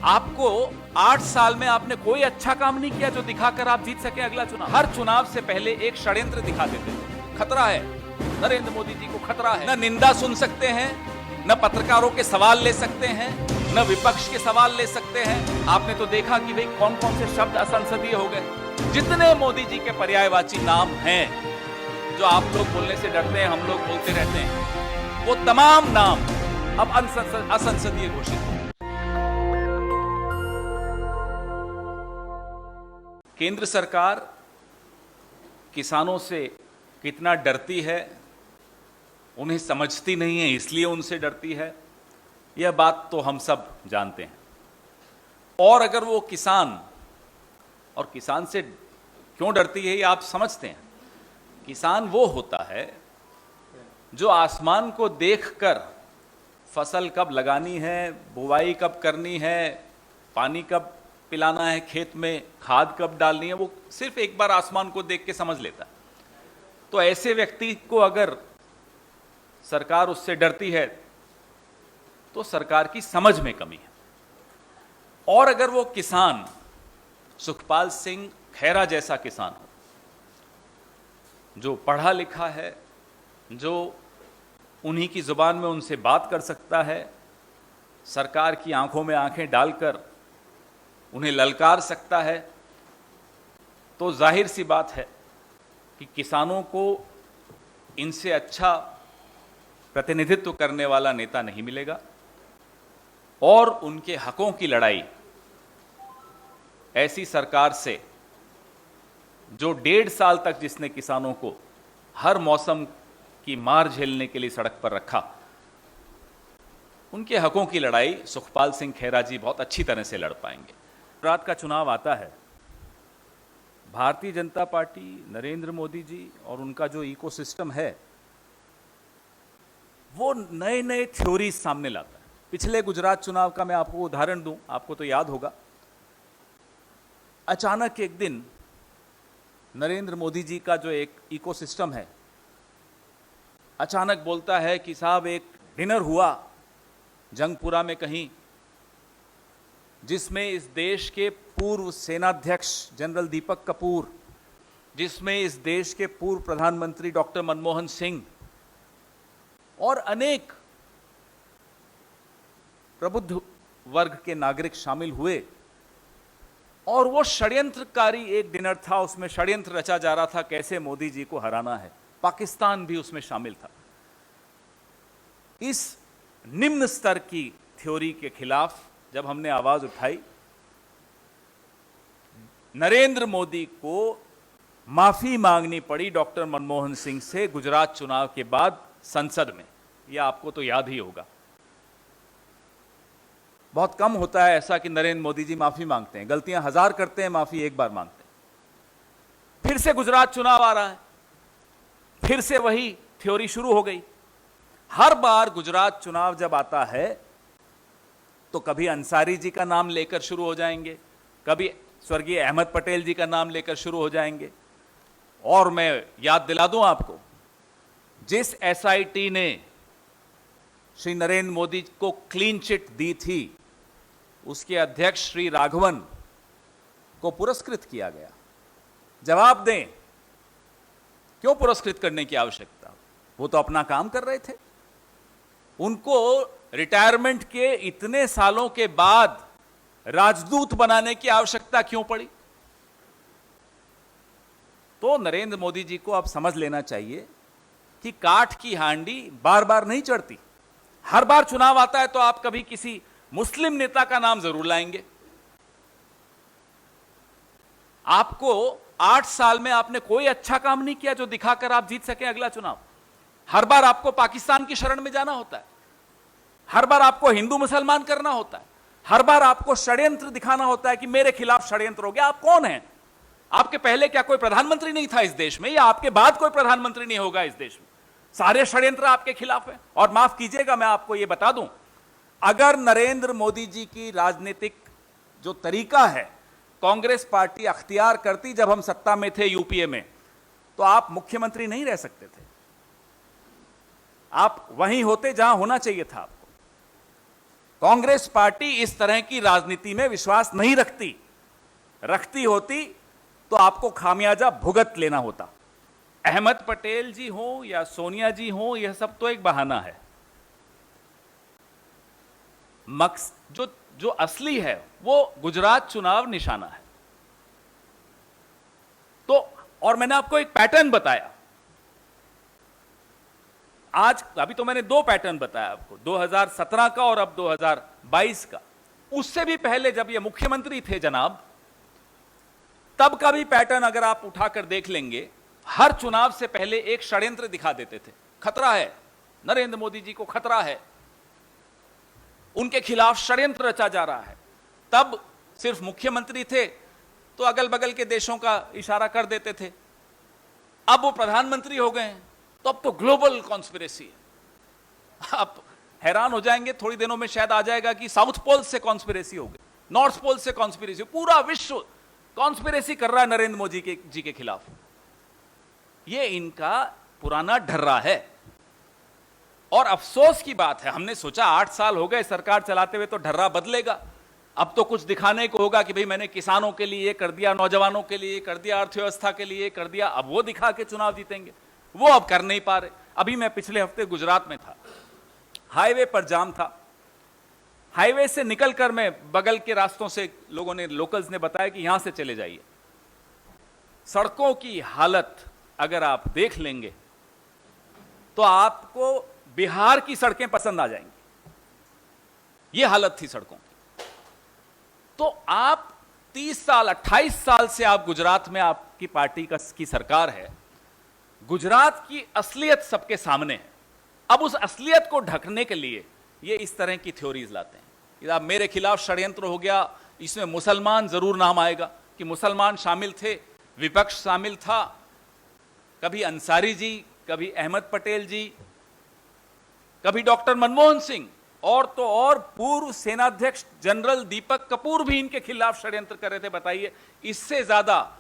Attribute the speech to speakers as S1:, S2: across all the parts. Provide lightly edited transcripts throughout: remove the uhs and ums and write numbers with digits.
S1: आपको 8 साल में आपने कोई अच्छा काम नहीं किया जो दिखाकर आप जीत सके अगला चुनाव। हर चुनाव से पहले एक षड्यंत्र दिखा देते थे। खतरा है, नरेंद्र मोदी जी को खतरा है। न निंदा सुन सकते हैं, न पत्रकारों के सवाल ले सकते हैं, न विपक्ष के सवाल ले सकते हैं। आपने तो देखा कि भाई कौन कौन से शब्द असंसदीय हो गए। जितने मोदी जी के पर्यायवाची नाम हैं जो आप लोग बोलने से डरते हैं, हम लोग बोलते रहते हैं, वो तमाम नाम अब असंसदीय घोषित हो। केंद्र सरकार किसानों से कितना डरती है, उन्हें समझती नहीं है इसलिए उनसे डरती है, यह बात तो हम सब जानते हैं। और अगर वो किसान से क्यों डरती है ये आप समझते हैं। किसान वो होता है जो आसमान को देखकर फसल कब लगानी है, बुवाई कब करनी है, पानी कब पिलाना है खेत में, खाद कब डालनी है, वो सिर्फ एक बार आसमान को देख के समझ लेता है। तो ऐसे व्यक्ति को अगर सरकार उससे डरती है तो सरकार की समझ में कमी है। और अगर वो किसान सुखपाल सिंह खैरा जैसा किसान हो, जो पढ़ा लिखा है, जो उन्हीं की जुबान में उनसे बात कर सकता है, सरकार की आंखों में आंखें डालकर उन्हें ललकार सकता है, तो जाहिर सी बात है कि किसानों को इनसे अच्छा प्रतिनिधित्व करने वाला नेता नहीं मिलेगा। और उनके हकों की लड़ाई ऐसी सरकार से जो 1.5 साल तक जिसने किसानों को हर मौसम की मार झेलने के लिए सड़क पर रखा, उनके हकों की लड़ाई सुखपाल सिंह खैरा जी बहुत अच्छी तरह से लड़ पाएंगे। गुजरात का चुनाव आता है, भारतीय जनता पार्टी, नरेंद्र मोदी जी और उनका जो इकोसिस्टम है वो नए नए थ्योरीज सामने लाता है। पिछले गुजरात चुनाव का मैं आपको उदाहरण दूं, आपको तो याद होगा। अचानक एक दिन नरेंद्र मोदी जी का जो एक इकोसिस्टम है अचानक बोलता है कि साहब एक डिनर हुआ जंगपुरा में कहीं, जिसमें इस देश के पूर्व सेनाध्यक्ष जनरल दीपक कपूर, जिसमें इस देश के पूर्व प्रधानमंत्री डॉक्टर मनमोहन सिंह और अनेक प्रबुद्ध वर्ग के नागरिक शामिल हुए। और वो षड्यंत्रकारी एक डिनर था, उसमें षड्यंत्र रचा जा रहा था कैसे मोदी जी को हराना है। पाकिस्तान भी उसमें शामिल था। इस निम्न स्तर की थ्योरी के खिलाफ जब हमने आवाज उठाई, नरेंद्र मोदी को माफी मांगनी पड़ी डॉक्टर मनमोहन सिंह से गुजरात चुनाव के बाद संसद में। यह आपको तो याद ही होगा। बहुत कम होता है ऐसा कि नरेंद्र मोदी जी माफी मांगते हैं, गलतियां 1000 करते हैं, माफी एक बार मांगते हैं। फिर से गुजरात चुनाव आ रहा है, फिर से वही थ्योरी शुरू हो गई। हर बार गुजरात चुनाव जब आता है तो कभी अंसारी जी का नाम लेकर शुरू हो जाएंगे, कभी स्वर्गीय अहमद पटेल जी का नाम लेकर शुरू हो जाएंगे। और मैं याद दिला दूं आपको, जिस एसआईटी ने श्री नरेंद्र मोदी को क्लीन चिट दी थी, उसके अध्यक्ष श्री राघवन को पुरस्कृत किया गया। जवाब दें, क्यों पुरस्कृत करने की आवश्यकता? वो तो अपना काम कर रहे थे। उनको रिटायरमेंट के इतने सालों के बाद राजदूत बनाने की आवश्यकता क्यों पड़ी? तो नरेंद्र मोदी जी को अब समझ लेना चाहिए कि काठ की हांडी बार बार नहीं चढ़ती। हर बार चुनाव आता है तो आप कभी किसी मुस्लिम नेता का नाम जरूर लाएंगे। आपको 8 साल में आपने कोई अच्छा काम नहीं किया जो दिखाकर आप जीत सके अगला चुनाव। हर बार आपको पाकिस्तान की शरण में जाना होता है, हर बार आपको हिंदू मुसलमान करना होता है, हर बार आपको षड्यंत्र दिखाना होता है कि मेरे खिलाफ षड्यंत्र हो गया। आप कौन हैं? आपके पहले क्या कोई प्रधानमंत्री नहीं था इस देश में, या आपके बाद कोई प्रधानमंत्री नहीं होगा इस देश में? सारे षड्यंत्र आपके खिलाफ हैं। और माफ कीजिएगा, मैं आपको यह बता दूं, अगर नरेंद्र मोदी जी की राजनीतिक जो तरीका है कांग्रेस पार्टी अख्तियार करती जब हम सत्ता में थे यूपीए में, तो आप मुख्यमंत्री नहीं रह सकते थे। आप वहीं होते जहां होना चाहिए था आपको। कांग्रेस पार्टी इस तरह की राजनीति में विश्वास नहीं रखती होती तो आपको खामियाजा भुगत लेना होता। अहमद पटेल जी हो या सोनिया जी हो, यह सब तो एक बहाना है। जो असली है वो गुजरात चुनाव निशाना है। तो और मैंने आपको एक पैटर्न बताया आज, अभी तो मैंने 2 पैटर्न बताया आपको, 2017 का और अब 2022 का। उससे भी पहले जब ये मुख्यमंत्री थे जनाब, तब का भी पैटर्न अगर आप उठाकर देख लेंगे, हर चुनाव से पहले एक षड्यंत्र दिखा देते थे। खतरा है, नरेंद्र मोदी जी को खतरा है, उनके खिलाफ षड्यंत्र रचा जा रहा है। तब सिर्फ मुख्यमंत्री थे तो अगल बगल के देशों का इशारा कर देते थे। अब वो प्रधानमंत्री हो गए हैं तो अब तो ग्लोबल कॉन्स्पिरेसी है। आप हैरान हो जाएंगे, थोड़ी दिनों में शायद आ जाएगा कि साउथ पोल से कॉन्स्पिरेसी हो गई, नॉर्थ पोल से कॉन्स्पिरेसी, पूरा विश्व कॉन्स्पिरेसी कर रहा है नरेंद्र मोदी जी के खिलाफ। ये इनका पुराना ढर्रा है। और अफसोस की बात है, हमने सोचा 8 साल हो गए सरकार चलाते हुए तो ढर्रा बदलेगा, अब तो कुछ दिखाने को होगा कि भाई मैंने किसानों के लिए कर दिया, नौजवानों के लिए कर दिया, अर्थव्यवस्था के लिए कर दिया, अब वो दिखा के चुनाव जीतेंगे। वो अब कर नहीं पा रहे। अभी मैं पिछले हफ्ते गुजरात में था, हाईवे पर जाम था। हाईवे से निकलकर मैं बगल के रास्तों से लोगों ने, लोकल्स ने बताया कि यहां से चले जाइए। सड़कों की हालत अगर आप देख लेंगे तो आपको बिहार की सड़कें पसंद आ जाएंगी। यह हालत थी सड़कों की। तो आप 30 साल 28 साल से आप गुजरात में, आपकी पार्टी की सरकार है, गुजरात की असलियत सबके सामने है। अब उस असलियत को ढकने के लिए ये इस तरह की थ्योरीज लाते हैं कि अब मेरे खिलाफ षड्यंत्र हो गया, इसमें मुसलमान जरूर नाम आएगा, कि मुसलमान शामिल थे, विपक्ष शामिल था, कभी अंसारी जी, कभी अहमद पटेल जी, कभी डॉक्टर मनमोहन सिंह, और तो और पूर्व सेनाध्यक्ष जनरल दीपक कपूर भी इनके खिलाफ षड्यंत्र कर रहे थे। बताइए, इससे ज्यादा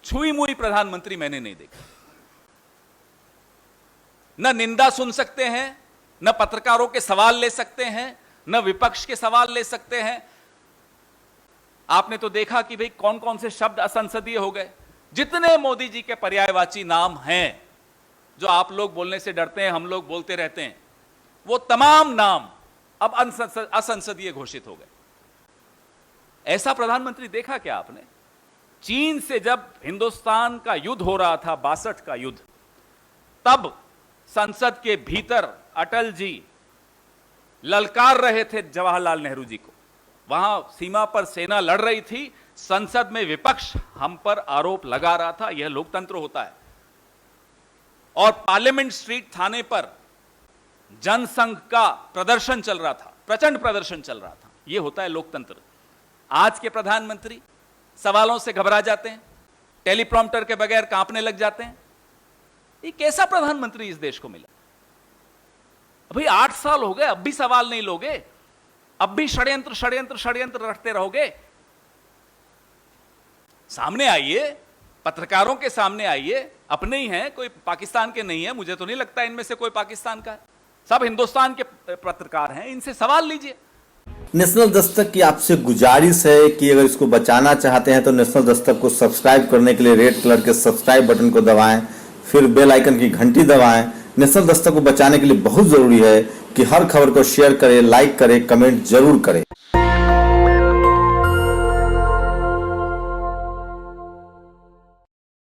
S1: छुई मुई प्रधानमंत्री मैंने नहीं देखा। न निंदा सुन सकते हैं, न पत्रकारों के सवाल ले सकते हैं, न विपक्ष के सवाल ले सकते हैं। आपने तो देखा कि भाई कौन कौन से शब्द असंसदीय हो गए। जितने मोदी जी के पर्यायवाची नाम हैं, जो आप लोग बोलने से डरते हैं, हम लोग बोलते रहते हैं, वो तमाम नाम अब असंसदीय घोषित हो गए। ऐसा प्रधानमंत्री देखा क्या आपने? चीन से जब हिंदुस्तान का युद्ध हो रहा था, 62 का युद्ध, तब संसद के भीतर अटल जी ललकार रहे थे जवाहरलाल नेहरू जी को। वहां सीमा पर सेना लड़ रही थी, संसद में विपक्ष हम पर आरोप लगा रहा था, यह लोकतंत्र होता है। और पार्लियामेंट स्ट्रीट थाने पर जनसंघ का प्रदर्शन चल रहा था, प्रचंड प्रदर्शन चल रहा था। यह होता है लोकतंत्र। आज के प्रधानमंत्री सवालों से घबरा जाते हैं, टेलीप्रॉम्प्टर के बगैर कांपने लग जाते हैं। ये कैसा प्रधानमंत्री इस देश को मिला? अभी 8 साल हो गए, अब भी सवाल नहीं लोगे? अब भी षड्यंत्र षड्यंत्र षड्यंत्र रखते रहोगे? सामने आइए, पत्रकारों के सामने आइए। अपने ही हैं, कोई पाकिस्तान के नहीं है। मुझे तो नहीं लगता इनमें से कोई पाकिस्तान का है, सब हिंदुस्तान के पत्रकार हैं। इनसे सवाल लीजिए।
S2: नेशनल दस्तक की आपसे गुजारिश है कि अगर इसको बचाना चाहते हैं तो नेशनल दस्तक को सब्सक्राइब करने के लिए रेड कलर के सब्सक्राइब बटन को दबाएं, फिर बेल आइकन की घंटी दबाएं। नेशनल दस्तक को बचाने के लिए बहुत जरूरी है कि हर खबर को शेयर करें, लाइक करें, कमेंट जरूर करें।